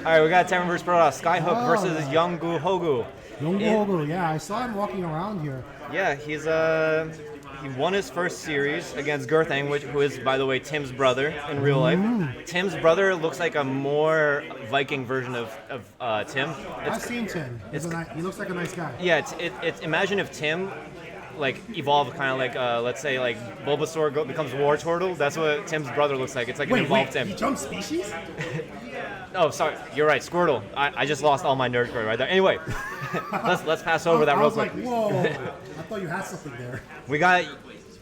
right, we got Terran versus Protoss. Skyhook versus Yongguhogu. Yongguhogu, yeah, I saw him walking around here. Yeah, he won his first series against Girthang, who is, by the way, Tim's brother in real life. Tim's brother looks like a more Viking version of Tim. I've seen Tim. He looks like a nice guy. Yeah, imagine if Tim like evolved kind of like let's say like Bulbasaur becomes War Turtle. That's what Tim's brother looks like. It's like an evolved Tim. He jumped species? Oh, sorry, you're right, Squirtle. I just lost all my nerd credit right there. Anyway, let's pass over that real quick. I was like, whoa! I thought you had something there. We got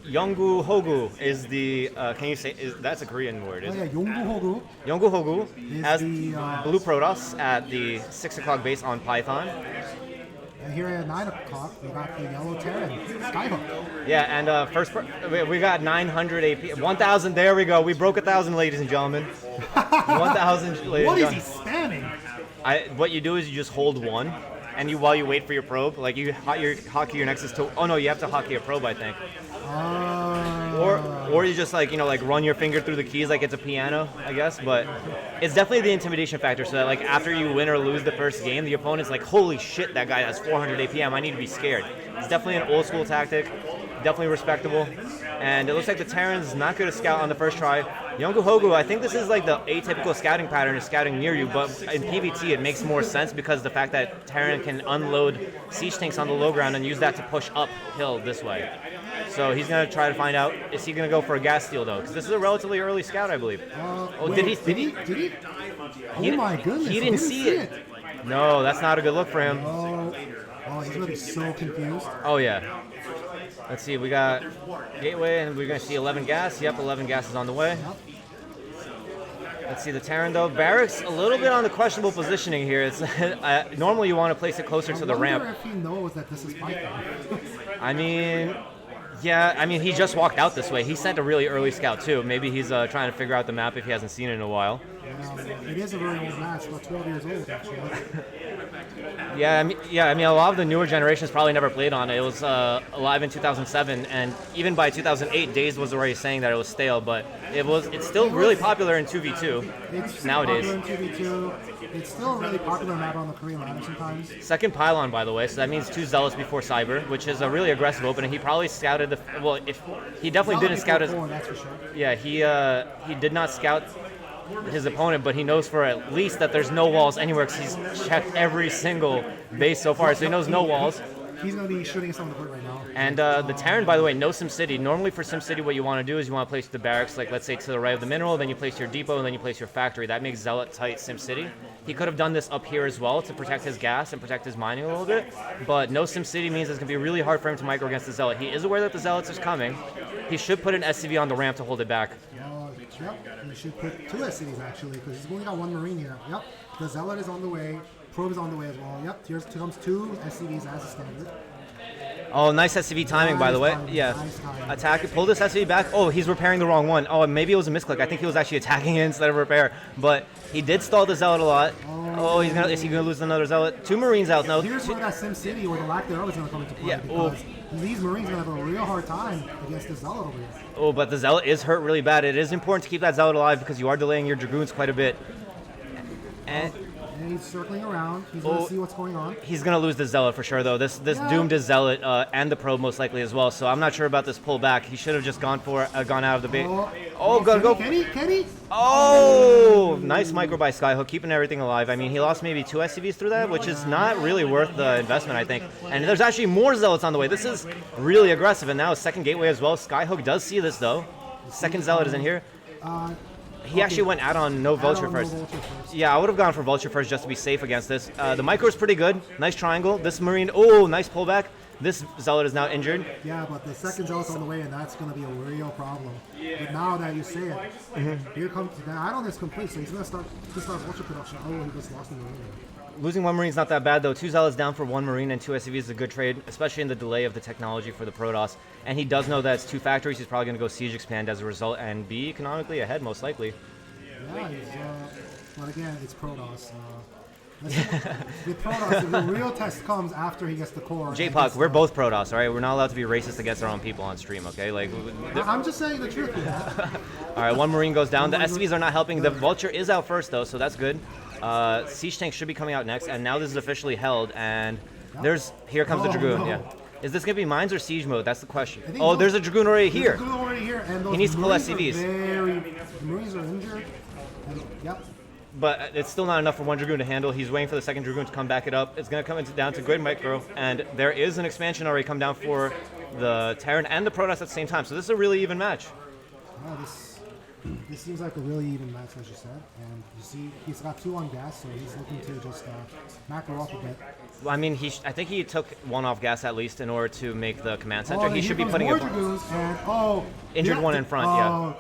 Yongguhogu is the can you say that's a Korean word? Oh yeah, Yongguhogu. Yongguhogu has the Blue Protoss at the 6 o'clock base on Python. And here at 9 o'clock, we got the yellow Terran, Skyhook. Yeah, and we got 900 AP, 1,000. There we go. We broke 1,000, ladies and gentlemen. 1,000, ladies What and is he gentlemen. spamming? What you do is you just hold one, and while you wait for your probe, like you hotkey your Nexus to. Oh no, you have to hotkey a probe, I think. Or you just like run your finger through the keys like it's a piano, I guess. But it's definitely the intimidation factor. So that like after you win or lose the first game, the opponent's like, holy shit, that guy has 400 APM. I need to be scared. It's definitely an old school tactic, definitely respectable. And it looks like the Terran's not good at scout on the first try. Yongguhogu, I think this is like the atypical scouting pattern is scouting near you, but in PvT it makes more sense because the fact that Terran can unload siege tanks on the low ground and use that to push uphill this way. So he's going to try to find out, is he going to go for a gas steal though? Because this is a relatively early scout, I believe. Did he? Did he? Oh my goodness. He didn't see it. No, that's not a good look for him. Oh, he's going to be so confused. Oh yeah. Let's see, we got Gateway and we're going to see 11 gas. Yep, 11 gas is on the way. Yep. Let's see the Terran though. Barracks a little bit on the questionable positioning here. It's normally you want to place it closer to the ramp. I wonder if he knows that this is Python. I mean, yeah, I mean he just walked out this way. He sent a really early scout too. Maybe he's trying to figure out the map if he hasn't seen it in a while. It is a very old match, about 12 years old actually. Yeah, I mean, a lot of the newer generations probably never played on it. It was alive in 2007, and even by 2008, Dazed was already saying that it was stale. But it's still really popular in 2v2 It's nowadays. Popular in 2v2. It's still a really popular map on the Korean ladder sometimes. Second pylon, by the way, so that means 2 Zealots before Cyber, which is a really aggressive opening. He probably scouted he definitely didn't scout his. That's for sure. Yeah, he did not scout his opponent, but he knows for at least that there's no walls anywhere because he's checked every single base so far, so he knows no walls. He's going to be shooting us on the board right now. And the Terran, by the way, no SimCity. Normally for SimCity, what you want to do is you want to place the barracks, like let's say to the right of the mineral, then you place your depot, and then you place your factory. That makes Zealot tight SimCity. He could have done this up here as well to protect his gas and protect his mining a little bit, but no SimCity means it's going to be really hard for him to micro against the Zealot. He is aware that the Zealots is coming. He should put an SCV on the ramp to hold it back. Yep, he should put 2 SCVs actually, because he's only got 1 Marine here. Yep, the Zealot is on the way, Probe is on the way as well. Yep, here comes 2 SCVs as a standard. Oh, nice SCV timing, by the way. Yeah. Nice Attack it. Pull this SCV back. Oh, he's repairing the wrong one. Oh, maybe it was a misclick. I think he was actually attacking it instead of repair. But he did stall the Zealot a lot. Oh, is he gonna lose another Zealot? 2 Marines out now. Here's where that SimCity or the lack thereof is gonna come into play. Yeah. Because these Marines are gonna have a real hard time against the Zealot over here. Oh, but the Zealot is hurt really bad. It is important to keep that Zealot alive because you are delaying your Dragoons quite a bit. And he's circling around. He's going to see what's going on. He's going to lose the Zealot for sure, though. This doomed his Zealot and the Probe most likely as well. So I'm not sure about this pullback. He should have just gone out of the bait. Go. Can he? Oh, nice micro by Skyhook, keeping everything alive. I mean, he lost maybe 2 SCVs through that, which is not really worth the investment, I think. And there's actually more Zealots on the way. This is really aggressive. And now a second gateway as well. Skyhook does see this, though. Second Zealot is in here. He actually went out on no Vulture first. Yeah, I would have gone for Vulture first just to be safe against this. The micro is pretty good. Nice triangle. This Marine, nice pullback. This Zealot is now injured. Yeah, but the second Zealot's on the way, and that's going to be a real problem. But now that you say it, here comes the add-on is complete, so he's going to start Vulture production. Oh, he just lost the Marine. Losing 1 Marine is not that bad, though. 2 Zealots down for 1 Marine and 2 SCVs is a good trade, especially in the delay of the technology for the Protoss. And he does know that it's 2 factories. He's probably going to go Siege Expand as a result and be economically ahead, most likely. Yeah, but again, it's Protoss. The Protoss, the real test comes after he gets the core. J-Puck, we're both Protoss, all right? We're not allowed to be racist against our own people on stream, okay? Like, I'm just saying the truth. all right, one Marine goes down. The SCVs are not helping. The Vulture is out first, though, so that's good. Siege Tank should be coming out next, and now this is officially held, and here comes the Dragoon, no. yeah. Is this going to be Mines or Siege mode? That's the question. Oh, there's a Dragoon already here. Dragoon already here, and those He needs to pull SCVs. The Marines are injured. Yep. But it's still not enough for one Dragoon to handle. He's waiting for the second Dragoon to come back it up. It's going to come down to Grid Micro, and there is an expansion already come down for the Terran and the Protoss at the same time. So this is a really even match. Yeah, this seems like a really even match, as you said. And you see, he's got 2 on gas, so he's looking to just macro off a bit. Well, I mean, I think he took 1 off gas at least in order to make the command center. He should be putting more it. Dragoons, and Injured one in front, yeah.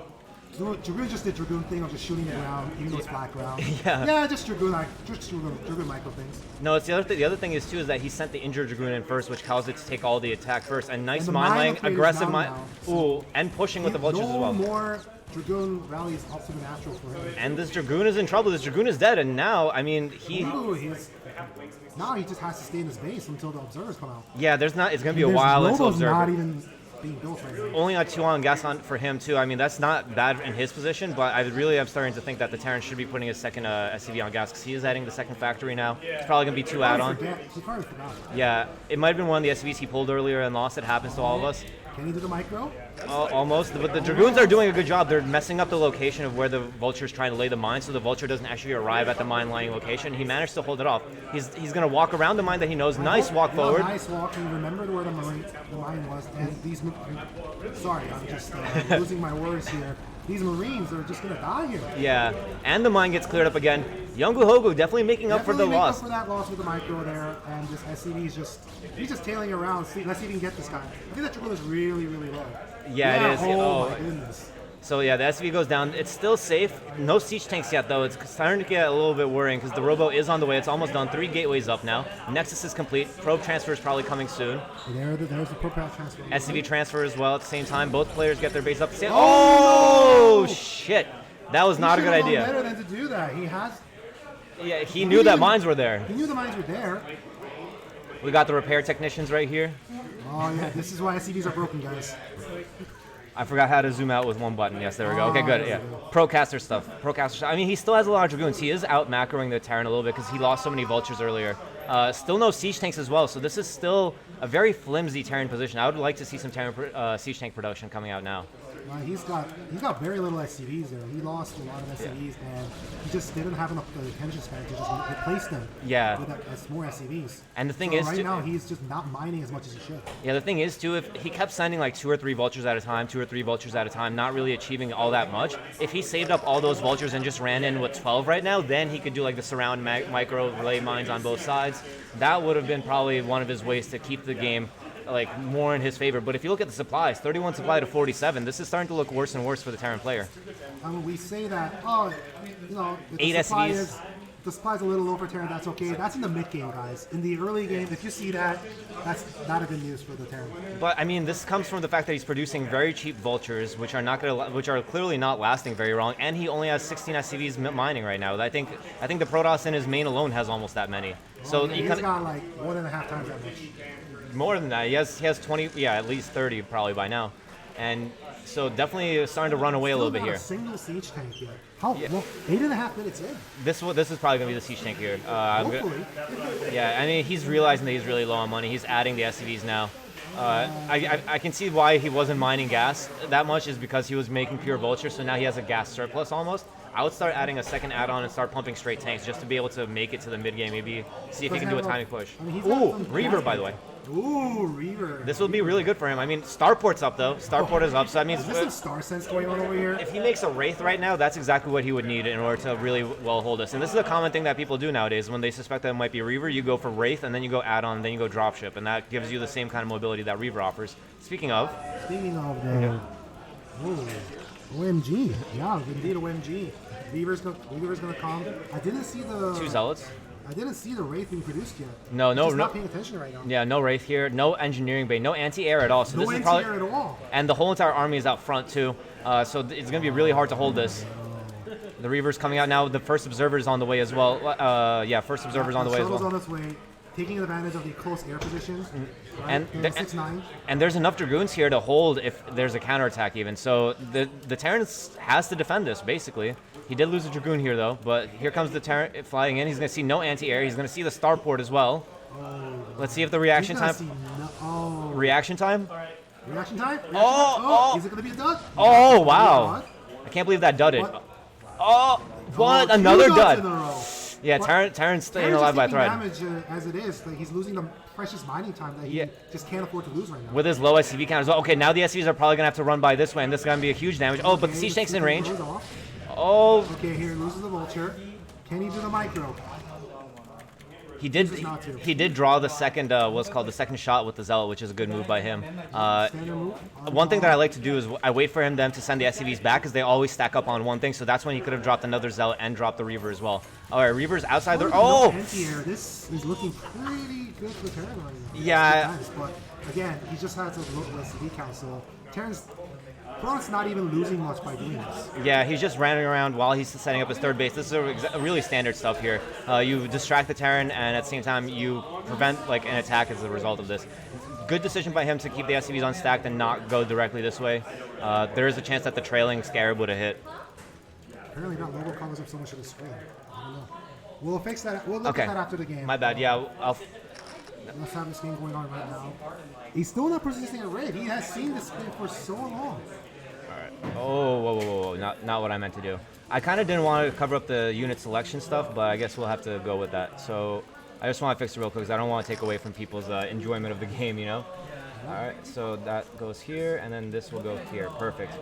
So Dragoon just did Dragoon thing of just shooting the ground, even though it's flat ground. Yeah, just Dragoon micro things. No, it's the other thing. The other thing is too is that he sent the injured Dragoon in first, which caused it to take all the attack first. And nice mine laying, aggressive mine. Ooh, and pushing with the Vultures as well. More Dragoon rallies up to the natural for him. And this Dragoon is in trouble. This Dragoon is dead, and now, I mean, now he just has to stay in his base until the observers come out. Yeah, it's going to be a while until observers. Not even being built right now. Only got 2 on gas on for him too. I mean, that's not bad in his position, but I really am starting to think that the Terran should be putting his second SCV on gas because he is adding the second factory now. It's probably going to be 2 add-on. Yeah, it might have been one of the SCVs he pulled earlier and lost. It happens to all of us. Can he do the micro? Almost, but the Dragoons are doing a good job. They're messing up the location of where the Vulture is trying to lay the mine, so the Vulture doesn't actually arrive at the mine laying location. He managed to hold it off. He's going to walk around the mine that he knows. Nice walk forward. Nice walk. He remembered where the mine was, and these. Sorry, I'm just losing my words here. These Marines are just going to die here. Yeah, and the mine gets cleared up again. Yongguhogu definitely making up for the loss. Up for that loss with the micro there, and this SCV is he's just tailing around. Let's see if he can get this guy. I think that Dragoon is really, really low. Yeah, it is. Oh my goodness. So yeah, the SCV goes down. It's still safe. No siege tanks yet, though. It's starting to get a little bit worrying because the Robo is on the way. It's almost done. 3 gateways up now. Nexus is complete. Probe transfer is probably coming soon. There's the probe transfer. SCV transfer as well at the same time. Both players get their base up. Oh, no. Shit. That was not a good idea. Better than to do that. Yeah, he knew that mines were there. He knew the mines were there. We got the repair technicians right here. Oh yeah, this is why SCVs are broken, guys. I forgot how to zoom out with one button. Yes, there we go. Okay, good. Yeah, Procaster stuff. I mean, he still has a lot of Dragoons. He is out macroing the Terran a little bit because he lost so many Vultures earlier. Still no siege tanks as well, so this is still a very flimsy Terran position. I would like to see some Terran siege tank production coming out now. He's got very little SCVs there. He lost a lot of SCVs, and he just didn't have enough attention span to just replace them. Yeah. With more SCVs. And the thing is, right now he's just not mining as much as he should. Yeah, the thing is too, if he kept sending like 2 or 3 Vultures at a time, not really achieving all that much. If he saved up all those Vultures and just ran in with 12 right now, then he could do like the surround micro relay mines on both sides. That would have been probably one of his ways to keep the game like more in his favor. But if you look at the supplies, 31 supply to 47, this is starting to look worse and worse for the Terran player. I mean, we say that, you know, 8 SCVs. The supply's a little low for Terran, that's okay. That's in the mid game, guys. In the early game, if you see that, that's not a good news for the Terran. But I mean, this comes from the fact that he's producing very cheap Vultures, which are clearly not lasting very long, and he only has 16 SCVs mining right now. I think the Protoss in his main alone has almost that many. So he's got like 1.5 times that much. More than that. He has 20, yeah, at least 30 probably by now. And so definitely starting to run away a little bit here. A single siege tank yet. How? Yeah. Well, 8.5 minutes in. This is probably going to be the siege tank here. Hopefully. Yeah, I mean, he's realizing that he's really low on money. He's adding the SCVs now. I can see why he wasn't mining gas that much is because he was making pure Vulture, so now he has a gas surplus almost. I would start adding a second add-on and start pumping straight tanks just to be able to make it to the mid-game, maybe see if he can do a timing push. Ooh, Reaver, by the way. Ooh, Reaver. This will be really good for him. I mean, Starport's up, though. Starport is up, so that means... Is this some Star Sense going on over here? If he makes a Wraith right now, that's exactly what he would need in order to really well hold us. And this is a common thing that people do nowadays. When they suspect that it might be Reaver, you go for Wraith, and then you go add-on, and then you go Dropship, and that gives you the same kind of mobility that Reaver offers. Speaking of... OMG. Yeah, indeed OMG. Reaver's gonna come. I didn't see the... 2 Zealots. I didn't see the Wraith being produced yet. No. Not paying attention right now. Yeah, no Wraith here. No engineering bay. No anti-air at all. So no anti-air at all. And the whole entire army is out front too. So it's going to be really hard to hold this. The Reaver's coming out now. The first Observer's on the way as well. Yeah, first Observer's on the way as Shuttle's well. on its way, taking advantage of the close air positions. Right? And They're 6-9. And there's enough Dragoons here to hold if there's a counterattack even. So the Terran has to defend this, basically. He did lose a Dragoon here, though. But here comes the Terran flying in. He's going to see no anti-air. He's going to see the starport as well. Let's see if the reaction time... Reaction time? Reaction time? Oh! Is it going to be a dud? Oh, wow. I can't believe that dudded. What? Oh, what? Two Another duds in a dud. row. Yeah, But Terran's staying Terran's alive by a just thread. taking damage as it is. Like, he's losing the precious mining time that he just can't afford to lose right now. With his low SCV count as well. Okay, now the SCVs are probably going to have to run by this way, and this is going to be a huge damage. Oh, but the Siege Tank's in range. Oh, Okay, here loses the Vulture. Can he do the micro? he did draw the second, what's called the second shot with the Zealot, which is a good move by him. Standard move. One thing that I like to do is I wait for them to send the SCVs back because they always stack up on one thing, so that's when he could have dropped another Zealot and dropped the Reaver as well. All right, Reaver's outside the... Oh! Oh! Anti-air. This is looking pretty good for Terran right now. Yeah. But again, he just has a low SCV count, so Terran's Pro's not even losing much by doing this. Yeah, he's just running around while he's setting up his third base. This is a really standard stuff here. You distract the Terran, and at the same time, you prevent like an attack as a result of this. Good decision by him to keep the SCVs unstacked and not go directly this way. There is a chance that the trailing Scarab would have hit. Apparently not logo covers up so much of the screen. I don't know. We'll fix that. We'll look at that after the game. My bad. Yeah, Let's have this game going on right now. He's still not persisting at raid. He has seen this thing for so long. Oh, whoa. Not what I meant to do. I kind of didn't want to cover up the unit selection stuff, but I guess we'll have to go with that. So I just want to fix it real quick because I don't want to take away from people's enjoyment of the game, you know? All right, so that goes here, and then this will go here. Perfect.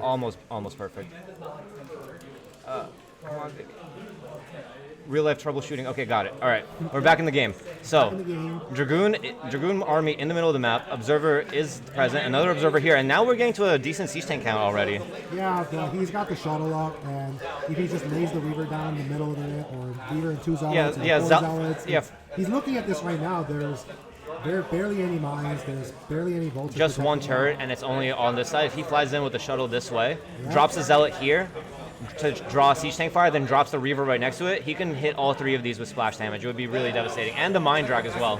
Almost perfect. Come on, baby. Real life troubleshooting. Okay, got it. All right, we're back in the game. So, Dragoon army in the middle of the map. Observer is present. Another observer here, and now we're getting to a decent siege tank count already. Yeah, he's got the shuttle lock, and if he just lays the Reaver down in the middle of it, or Reaver and two Zealots, Zealots, he's looking at this right now. There's barely any mines. There's barely any vultures. Just one turret, and it's only on this side. If he flies in with the shuttle this way, drops the Zealot here to draw a siege tank fire, then drops the Reaver right next to it, he can hit all three of these with splash damage. It would be really devastating. And the mine drag as well.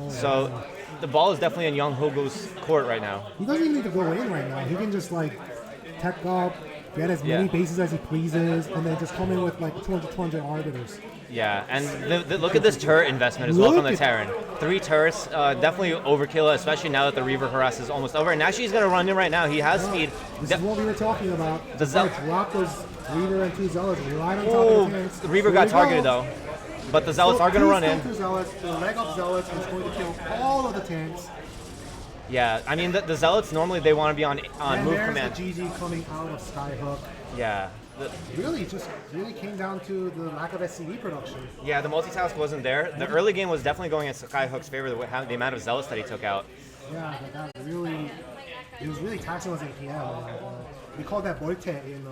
So the ball is definitely in Yongguhogu's court right now. He doesn't even need to go in right now. He can just like tech up, get as many bases as he pleases, and then just come in with like 200 arbiters. Yeah, and look at this turret investment as well from the Terran. 3 turrets, definitely overkill, especially now that the Reaver harass is almost over. And actually he's going to run in right now. He has speed. This is what we were talking about. He's going to drop those Reaver and 2 Zealots right on top of the tanks. The Reaver got targeted though. But the Zealots are going to run in. Two Zealots, the leg up Zealots is going to kill all of the tanks. Yeah, I mean the Zealots normally they want to be on move command. And there's the GG coming out of Skyhook. Yeah. Really came down to the lack of SCV production. Yeah, the multitask wasn't there. The early game was definitely going in Skyhook's favor, the amount of Zealots that he took out. Yeah, it was really taxing on his APM. We called that Boite in